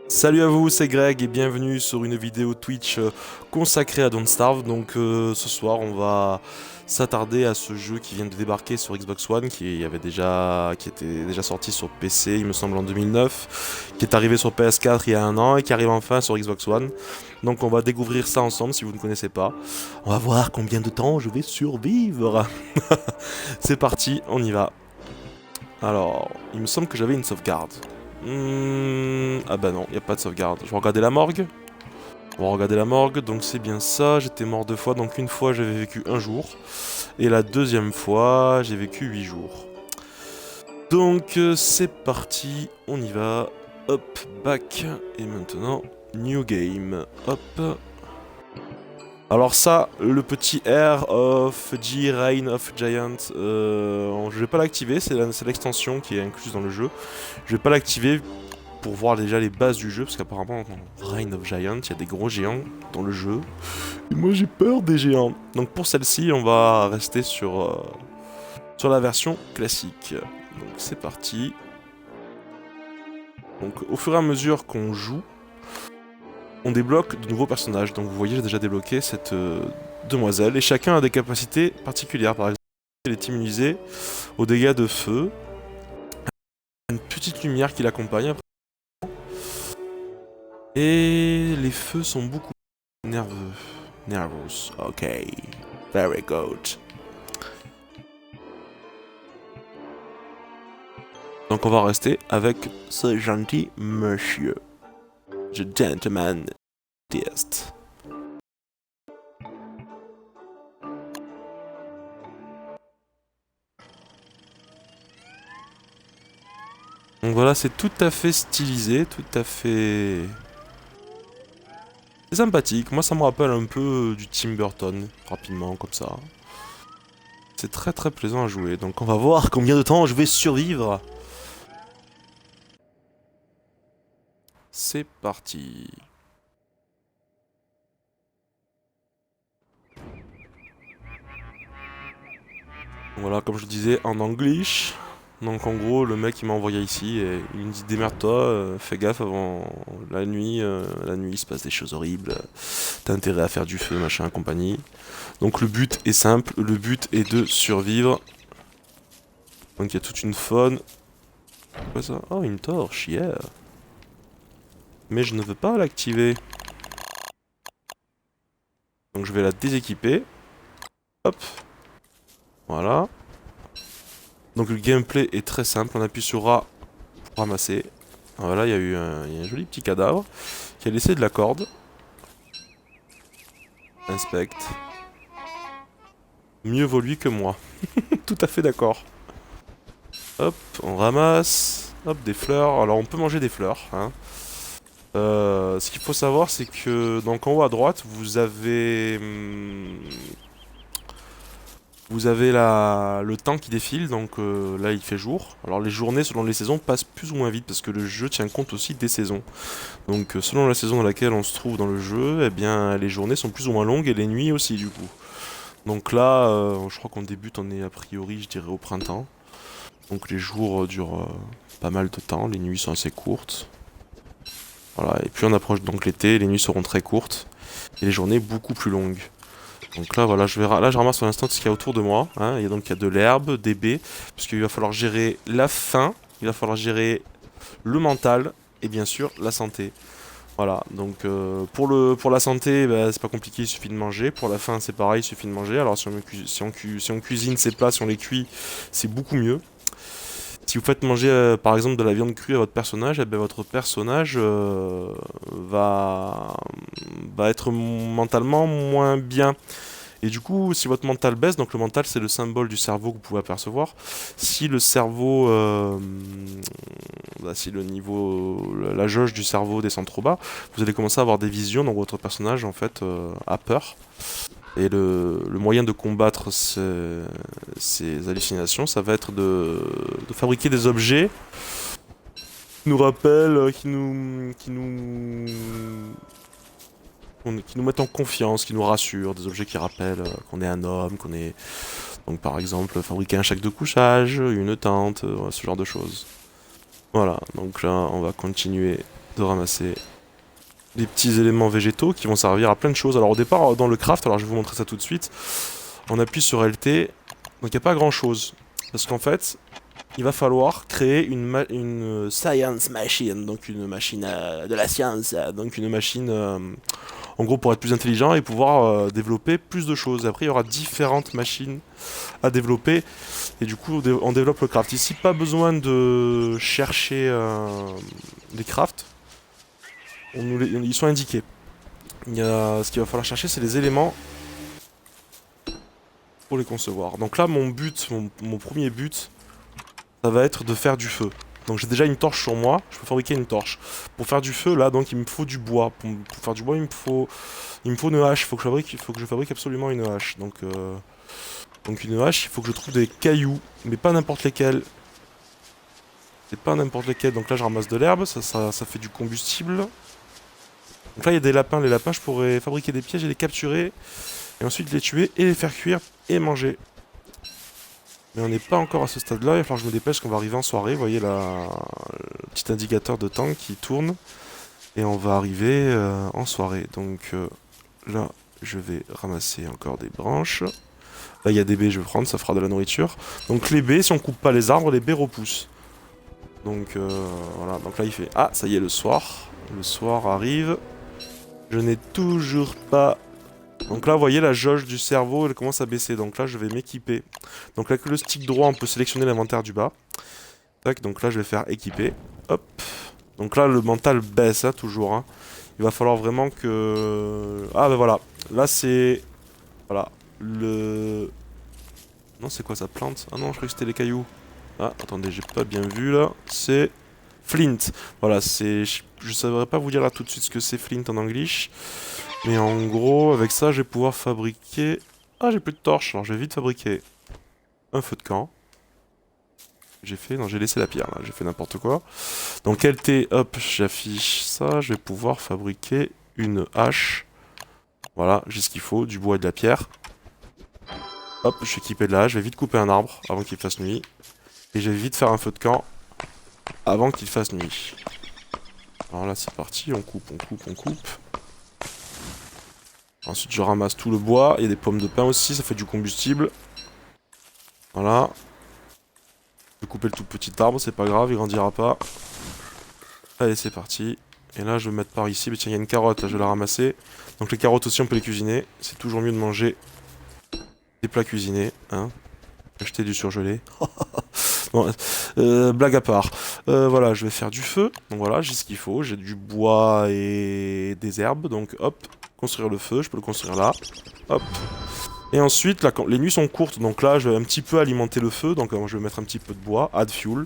Salut à vous, c'est Greg et bienvenue sur une vidéo Twitch consacrée à Don't Starve. Donc ce soir on va s'attarder à ce jeu qui vient de débarquer sur Xbox One, qui était déjà sorti sur PC il me semble en 2009, qui est arrivé sur PS4 il y a un an et qui arrive enfin sur Xbox One. Donc on va découvrir ça ensemble si vous ne connaissez pas. On va voir combien de temps je vais survivre. C'est parti, on y va. Alors, il me semble que j'avais une sauvegarde. Ah bah non, il a pas de sauvegarde. Je vais regarder la morgue. On va regarder la morgue, donc c'est bien ça. J'étais mort 2 fois, donc une fois j'avais vécu 1 jour. Et la deuxième fois, j'ai vécu 8 jours. Donc c'est parti, on y va. Hop, back. Et maintenant, new game. Hop. Alors ça, le petit Air of G Reign of Giant, je vais pas l'activer, c'est l'extension qui est incluse dans le jeu. Je vais pas l'activer pour voir déjà les bases du jeu, parce qu'apparemment dans Reign of Giant, il y a des gros géants dans le jeu. Et moi j'ai peur des géants. Donc pour celle-ci, on va rester sur la version classique. Donc c'est parti. Donc au fur et à mesure qu'on joue, on débloque de nouveaux personnages. Donc vous voyez, j'ai déjà débloqué cette demoiselle. Et chacun a des capacités particulières. Par exemple, elle est immunisée aux dégâts de feu. Une petite lumière qui l'accompagne. Et les feux sont beaucoup nerveux. Nervous. Ok. Very good. Donc on va rester avec ce gentil monsieur. The gentleman test. Donc voilà, c'est tout à fait stylisé, tout à fait... C'est sympathique, moi ça me rappelle un peu du Tim Burton, rapidement, comme ça. C'est très très plaisant à jouer, donc on va voir combien de temps je vais survivre. C'est parti. Voilà, comme je disais, en anglish. Donc en gros, le mec il m'a envoyé ici et il me dit démerde-toi, fais gaffe avant la nuit il se passe des choses horribles, t'as intérêt à faire du feu, machin, compagnie. Donc le but est simple, le but est de survivre. Donc il y a toute une faune. Quoi ça? Oh, une torche, yeah. Mais je ne veux pas l'activer. Donc je vais la déséquiper. Hop. Voilà. Donc le gameplay est très simple, on appuie sur A pour ramasser. Voilà, il y a un joli petit cadavre qui a laissé de la corde. Inspecte. Mieux vaut lui que moi. Tout à fait d'accord. Hop, on ramasse. Hop, des fleurs. Alors on peut manger des fleurs, hein. Ce qu'il faut savoir, c'est que donc en haut à droite, vous avez le temps qui défile. Donc là, il fait jour. Alors les journées, selon les saisons, passent plus ou moins vite parce que le jeu tient compte aussi des saisons. Donc selon la saison dans laquelle on se trouve dans le jeu, eh bien les journées sont plus ou moins longues et les nuits aussi du coup. Donc là, je crois qu'on débute, on est a priori, je dirais au printemps. Donc les jours durent pas mal de temps, les nuits sont assez courtes. Voilà, et puis on approche donc l'été, les nuits seront très courtes et les journées beaucoup plus longues. Donc là, voilà, là je ramasse pour l'instant ce qu'il y a autour de moi, hein. Il y a de l'herbe, des baies, parce qu'il va falloir gérer la faim, il va falloir gérer le mental et bien sûr la santé. Voilà, donc pour la santé, bah, c'est pas compliqué, il suffit de manger. Pour la faim, c'est pareil, il suffit de manger. Alors si on cuisine ces plats, si on les cuit, c'est beaucoup mieux. Si vous faites manger par exemple de la viande crue à votre personnage, eh ben, votre personnage va être mentalement moins bien. Et du coup, si votre mental baisse, donc le mental c'est le symbole du cerveau que vous pouvez apercevoir, si le cerveau, si le niveau, la jauge du cerveau descend trop bas, vous allez commencer à avoir des visions, donc votre personnage en fait a peur. Et le moyen de combattre ces hallucinations, ça va être de fabriquer des objets qui nous rappellent, qui nous mettent en confiance, qui nous rassurent, des objets qui rappellent qu'on est un homme, qu'on est... Donc par exemple, fabriquer un sac de couchage, une tente, ce genre de choses. Voilà, donc là, on va continuer de ramasser des petits éléments végétaux qui vont servir à plein de choses. Alors au départ, dans le craft, alors je vais vous montrer ça tout de suite, on appuie sur LT, donc il n'y a pas grand chose. Parce qu'en fait, il va falloir créer une science machine, donc une machine de la science, donc une machine en gros pour être plus intelligent et pouvoir développer plus de choses. Et après il y aura différentes machines à développer et du coup on développe le craft. Ici pas besoin de chercher les crafts, ils sont indiqués. Ce qu'il va falloir chercher c'est les éléments pour les concevoir. Donc là mon but, mon premier but, ça va être de faire du feu. Donc j'ai déjà une torche sur moi, je peux fabriquer une torche. Pour faire du feu là, donc il me faut du bois. Pour faire du bois il me faut une hache, il faut que je fabrique absolument une hache. Donc une hache, il faut que je trouve des cailloux, mais pas n'importe lesquels. C'est pas n'importe lesquels, donc là je ramasse de l'herbe, ça fait du combustible. Donc là il y a des lapins, les lapins je pourrais fabriquer des pièges et les capturer. Et ensuite les tuer et les faire cuire et manger. Mais on n'est pas encore à ce stade-là, il va falloir que je me dépêche qu'on va arriver en soirée. Vous voyez le petit indicateur de temps qui tourne. Et on va arriver en soirée. Donc là, je vais ramasser encore des branches. Là, il y a des baies, je vais prendre, ça fera de la nourriture. Donc les baies, si on coupe pas les arbres, les baies repoussent. Donc voilà, donc là il fait... Ah, ça y est, le soir. Le soir arrive. Je n'ai toujours pas... Donc là, vous voyez, la jauge du cerveau, elle commence à baisser. Donc là, je vais m'équiper. Donc là, avec le stick droit, on peut sélectionner l'inventaire du bas. Tac, donc là, je vais faire équiper. Hop. Donc là, le mental baisse, hein, toujours. Hein. Il va falloir vraiment que... Ah, ben voilà. Là, c'est... Voilà. Le... Non, c'est quoi, ça plante? Ah non, je croyais que c'était les cailloux. Ah, attendez, j'ai pas bien vu, là. C'est... Flint. Voilà, c'est... Je saurais pas vous dire là tout de suite ce que c'est Flint en anglais. Mais en gros, avec ça, je vais pouvoir fabriquer... Ah, j'ai plus de torches, alors je vais vite fabriquer un feu de camp. J'ai fait... Non, j'ai laissé la pierre, là, j'ai fait n'importe quoi. Donc LT, hop, j'affiche ça, je vais pouvoir fabriquer une hache. Voilà, j'ai ce qu'il faut, du bois et de la pierre. Hop, je suis équipé de la hache, je vais vite couper un arbre avant qu'il fasse nuit. Et je vais vite faire un feu de camp avant qu'il fasse nuit. Alors là, c'est parti, on coupe, on coupe, on coupe. Ensuite je ramasse tout le bois, il y a des pommes de pin aussi, ça fait du combustible. Voilà. Je vais couper le tout petit arbre, c'est pas grave, il grandira pas. Allez c'est parti. Et là je vais mettre par ici, mais tiens il y a une carotte, là je vais la ramasser. Donc les carottes aussi on peut les cuisiner, c'est toujours mieux de manger des plats cuisinés. Hein. Acheter du surgelé. Bon, blague à part. Voilà, je vais faire du feu. Donc voilà, j'ai ce qu'il faut. J'ai du bois et des herbes. Donc hop, construire le feu. Je peux le construire là. Hop. Et ensuite, là, les nuits sont courtes. Donc là, je vais un petit peu alimenter le feu. Donc je vais mettre un petit peu de bois. Add fuel.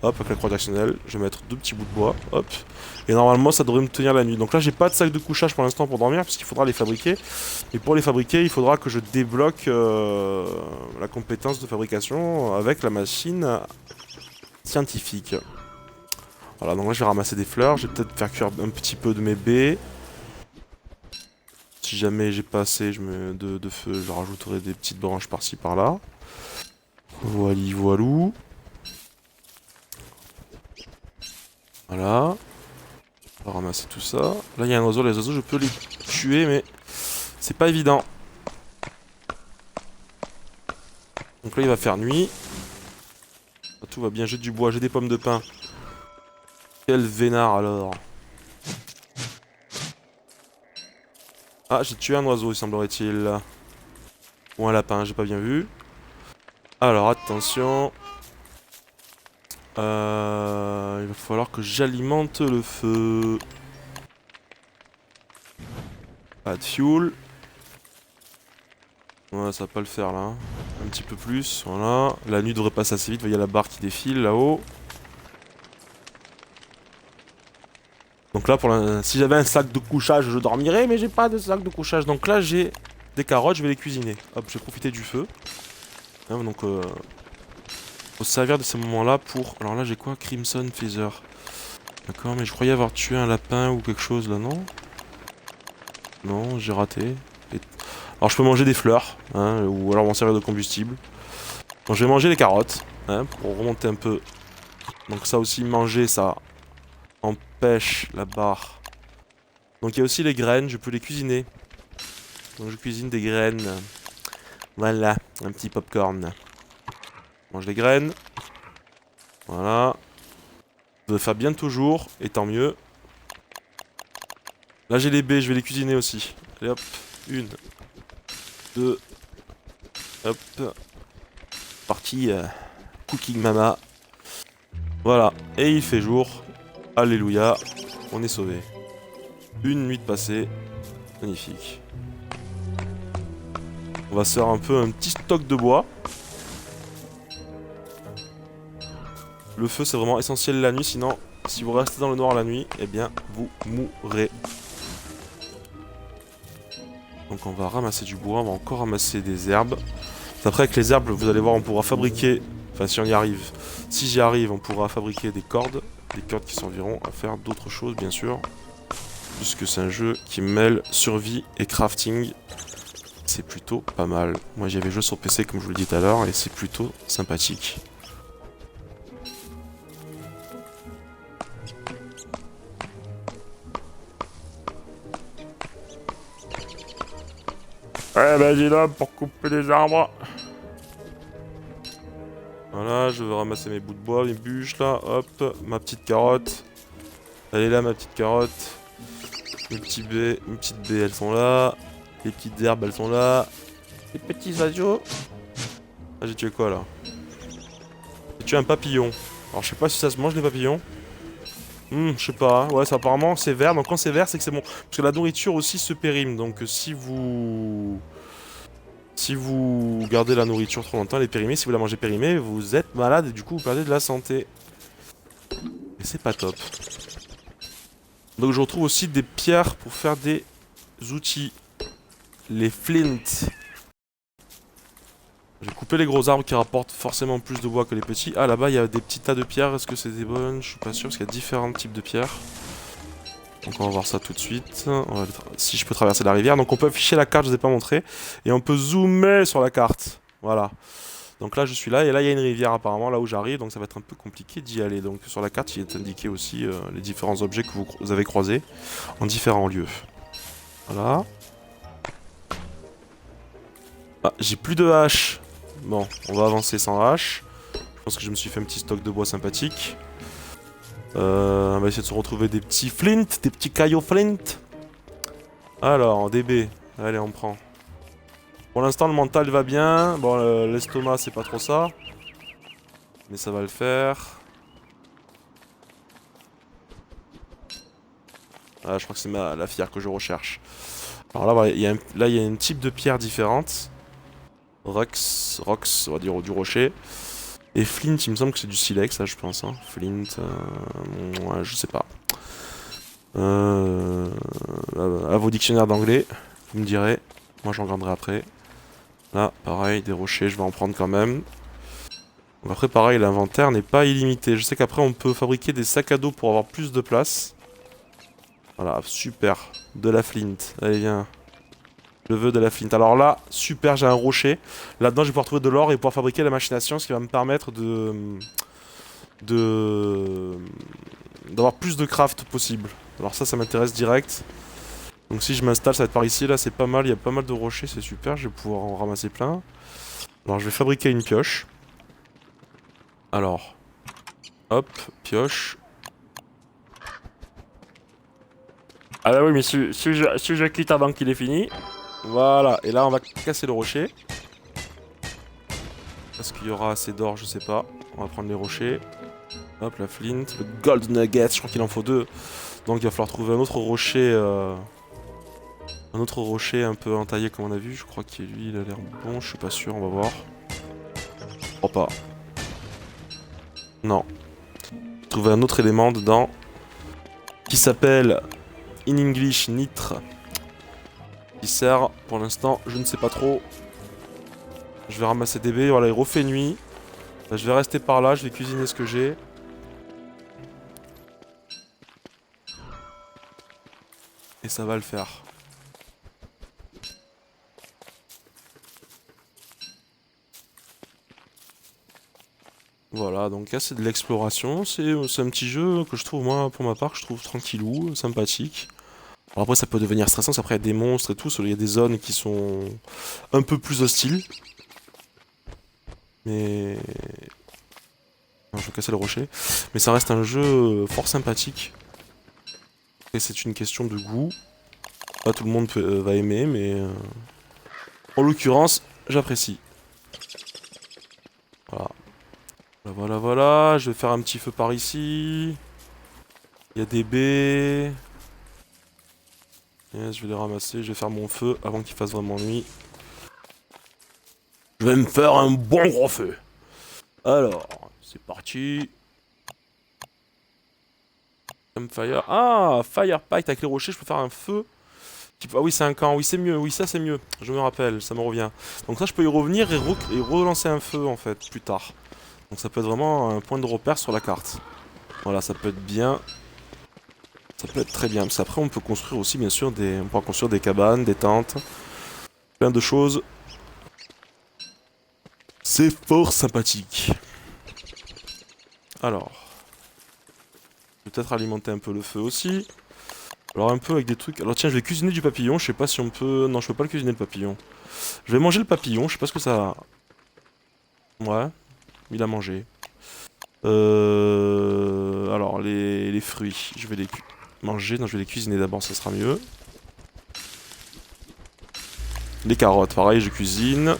Hop, avec la croix directionnelle. Je vais mettre 2 petits bouts de bois. Hop. Et normalement, ça devrait me tenir la nuit. Donc là, j'ai pas de sac de couchage pour l'instant pour dormir. Puisqu'il faudra les fabriquer. Et pour les fabriquer, il faudra que je débloque la compétence de fabrication avec la machine scientifique. Voilà, donc là je vais ramasser des fleurs, je vais peut-être faire cuire un petit peu de mes baies. Si jamais j'ai pas assez de feu, je rajouterai des petites branches par-ci par-là. Voili voilou. Voilà. On va ramasser tout ça. Là il y a un oiseau, les oiseaux je peux les tuer mais c'est pas évident. Donc là il va faire nuit. Tout va bien, j'ai du bois, j'ai des pommes de pin. Quel vénard alors. Ah, j'ai tué un oiseau, il semblerait-il. Ou un lapin, j'ai pas bien vu. Alors, attention. Il va falloir que j'alimente le feu. Pas de fuel. Ouais, ça va pas le faire là. Un petit peu plus, voilà. La nuit devrait passer assez vite, il y a la barre qui défile là-haut. Donc là, si j'avais un sac de couchage, je dormirais, mais j'ai pas de sac de couchage. Donc là, j'ai des carottes, je vais les cuisiner. Hop, je vais profiter du feu. Hein, donc, faut se servir de ces moments-là pour... Alors là, j'ai quoi? Crimson Feather. D'accord, mais je croyais avoir tué un lapin ou quelque chose là, non? Non, j'ai raté. Alors je peux manger des fleurs, hein, ou alors m'en servir de combustible. Donc je vais manger les carottes, hein, pour remonter un peu. Donc ça aussi, manger ça, en pêche là-bas. Donc il y a aussi les graines, je peux les cuisiner. Donc je cuisine des graines. Voilà, un petit popcorn. Je mange les graines. Voilà. Ça va bien toujours, et tant mieux. Là j'ai les baies, je vais les cuisiner aussi. Allez hop, une, deux, hop. Parti, Cooking Mama. Voilà, et il fait jour. Alléluia, on est sauvé. Une nuit de passée, magnifique. On va se faire un peu un petit stock de bois. Le feu c'est vraiment essentiel la nuit, sinon si vous restez dans le noir la nuit, eh bien vous mourrez. Donc on va ramasser du bois, on va encore ramasser des herbes. Après avec les herbes, vous allez voir, on pourra fabriquer, enfin si on y arrive, si j'y arrive, on pourra fabriquer des cordes qui serviront à faire d'autres choses bien sûr. Puisque c'est un jeu qui mêle survie et crafting. C'est plutôt pas mal. Moi j'y avais joué sur PC comme je vous l'ai dit tout à l'heure et c'est plutôt sympathique. Ouais, vas-y là pour couper les arbres. Voilà, je vais ramasser mes bouts de bois, mes bûches là, hop, ma petite carotte. Elle est là ma petite carotte. Mes petites baies elles sont là. Les petites herbes elles sont là. Les petits oiseaux. Ah j'ai tué quoi là? J'ai tué un papillon. Alors je sais pas si ça se mange les papillons. Je sais pas, ouais, ça apparemment c'est vert, donc quand c'est vert c'est que c'est bon. Parce que la nourriture aussi se périme, donc si vous... Si vous gardez la nourriture trop longtemps, elle est périmée, si vous la mangez périmée, vous êtes malade et du coup vous perdez de la santé. Et c'est pas top. Donc je retrouve aussi des pierres pour faire des outils. Les flint. J'ai coupé les gros arbres qui rapportent forcément plus de bois que les petits. Ah là-bas il y a des petits tas de pierres, est-ce que c'est des bonnes? Je suis pas sûr parce qu'il y a différents types de pierres. Donc on va voir ça tout de suite. Si je peux traverser la rivière. Donc on peut afficher la carte, je vous ai pas montré. Et on peut zoomer sur la carte. Voilà. Donc là je suis là et là il y a une rivière apparemment là où j'arrive. Donc ça va être un peu compliqué d'y aller. Donc sur la carte il est indiqué aussi les différents objets que vous avez croisés en différents lieux. Voilà. Ah, j'ai plus de hache. Bon, on va avancer sans hache. Je pense que je me suis fait un petit stock de bois sympathique. On va essayer de se retrouver des petits flint, des petits cailloux flint. Alors, en DB. Allez, on prend. Pour l'instant, le mental va bien. Bon, l'estomac, c'est pas trop ça. Mais ça va le faire. Ah, je crois que c'est la pierre que je recherche. Alors là, voilà, il y a un type de pierre différente. Rox, on va dire du rocher. Et flint, il me semble que c'est du silex, ça, je pense. Hein. Flint, ouais, je sais pas. À vos dictionnaires d'anglais, vous me direz. Moi, j'en regarderai après. Là, pareil, des rochers, je vais en prendre quand même. Donc après, pareil, l'inventaire n'est pas illimité. Je sais qu'après, on peut fabriquer des sacs à dos pour avoir plus de place. Voilà, super. De la flint. Allez, viens. Je veux de la flint. Alors là, super, j'ai un rocher. Là-dedans, je vais pouvoir trouver de l'or et pouvoir fabriquer la machination, ce qui va me permettre d'avoir plus de craft possible. Alors ça m'intéresse direct. Donc si je m'installe, ça va être par ici. Là, c'est pas mal. Il y a pas mal de rochers, c'est super. Je vais pouvoir en ramasser plein. Alors, je vais fabriquer une pioche. Alors, hop, pioche. Ah bah oui, mais si je quitte avant qu'il ait fini. Voilà, et là on va casser le rocher. Est-ce qu'il y aura assez d'or, je sais pas. On va prendre les rochers. Hop, la flint, le gold nugget, je crois qu'il en faut 2. Donc il va falloir trouver un autre rocher. Un autre rocher un peu entaillé comme on a vu. Je crois que lui il a l'air bon, je suis pas sûr, on va voir. Je crois pas. Non. Trouver un autre élément dedans. Qui s'appelle in English nitre. Qui sert pour l'instant, je ne sais pas trop. Je vais ramasser des baies, voilà, il refait nuit. Là, je vais rester par là, je vais cuisiner ce que j'ai. Et ça va le faire. voilà, donc là c'est de l'exploration, c'est un petit jeu que je trouve, moi, pour ma part, je trouve tranquillou, sympathique. Alors après ça peut devenir stressant, parce qu'après il y a des monstres et tout, il y a des zones qui sont un peu plus hostiles. Mais... Non, je vais casser le rocher. Mais ça reste un jeu fort sympathique. Et c'est une question de goût. Pas tout le monde va aimer, mais... en l'occurrence, j'apprécie. Voilà. Voilà, voilà, je vais faire un petit feu par ici. Il y a des baies. Yes, je vais les ramasser, je vais faire mon feu avant qu'il fasse vraiment nuit. Je vais me faire un bon gros feu. Alors, c'est parti. Campfire. Ah, Firefight avec les rochers, je peux faire un feu. Ah oui, c'est un camp, oui c'est mieux, oui ça c'est mieux. Je me rappelle, ça me revient. Donc ça je peux y revenir et relancer un feu en fait, plus tard. Donc ça peut être vraiment un point de repère sur la carte. Voilà, ça peut être bien. Ça peut être très bien. Parce qu'après on peut construire aussi bien sûr des... On pourra construire des cabanes, des tentes. Plein de choses. C'est fort sympathique. Alors. Peut-être alimenter un peu le feu aussi. Alors un peu avec des trucs... Alors tiens, je vais cuisiner du papillon, je sais pas si on peut... Non, je peux pas le cuisiner le papillon. Je vais manger le papillon, je sais pas ce que ça... Ouais, il a mangé. Alors, les fruits, je vais les manger. Non, je vais les cuisiner d'abord, ça sera mieux. Les carottes, pareil, je cuisine.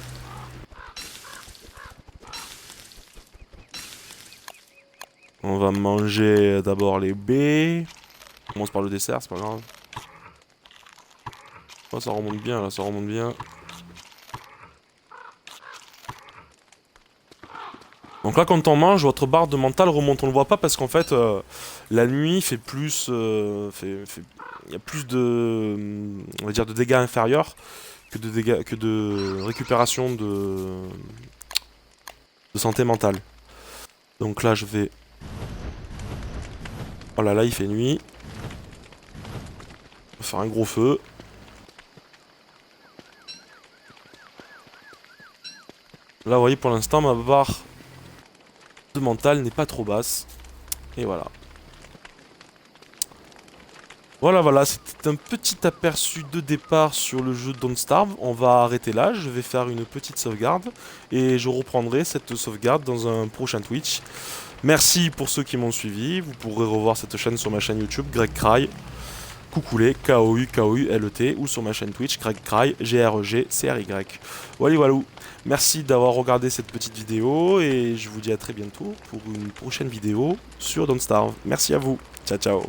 On va manger d'abord les baies. On commence par le dessert, c'est pas grave. Oh, ça remonte bien, là, ça remonte bien. Donc là, quand on mange, votre barre de mental remonte. On le voit pas parce qu'en fait, la nuit fait plus... Il y a plus de... on va dire de dégâts inférieurs que de dégâts, que de récupération de santé mentale. Donc là, je vais... Oh là là, il fait nuit. On va faire un gros feu. Là, vous voyez, pour l'instant, ma barre de mental n'est pas trop basse. Et voilà. Voilà, c'était un petit aperçu de départ sur le jeu Don't Starve. On va arrêter là, je vais faire une petite sauvegarde. Et je reprendrai cette sauvegarde dans un prochain Twitch. Merci pour ceux qui m'ont suivi. Vous pourrez revoir cette chaîne sur ma chaîne YouTube, Greg Cry. Coucoulé, K-O-U-K-O-U-L-E-T, ou sur ma chaîne Twitch, Greg Cry, G-R-E-G-C-R-Y. Voilà. Merci d'avoir regardé cette petite vidéo et je vous dis à très bientôt pour une prochaine vidéo sur Don't Starve. Merci à vous. Ciao, ciao.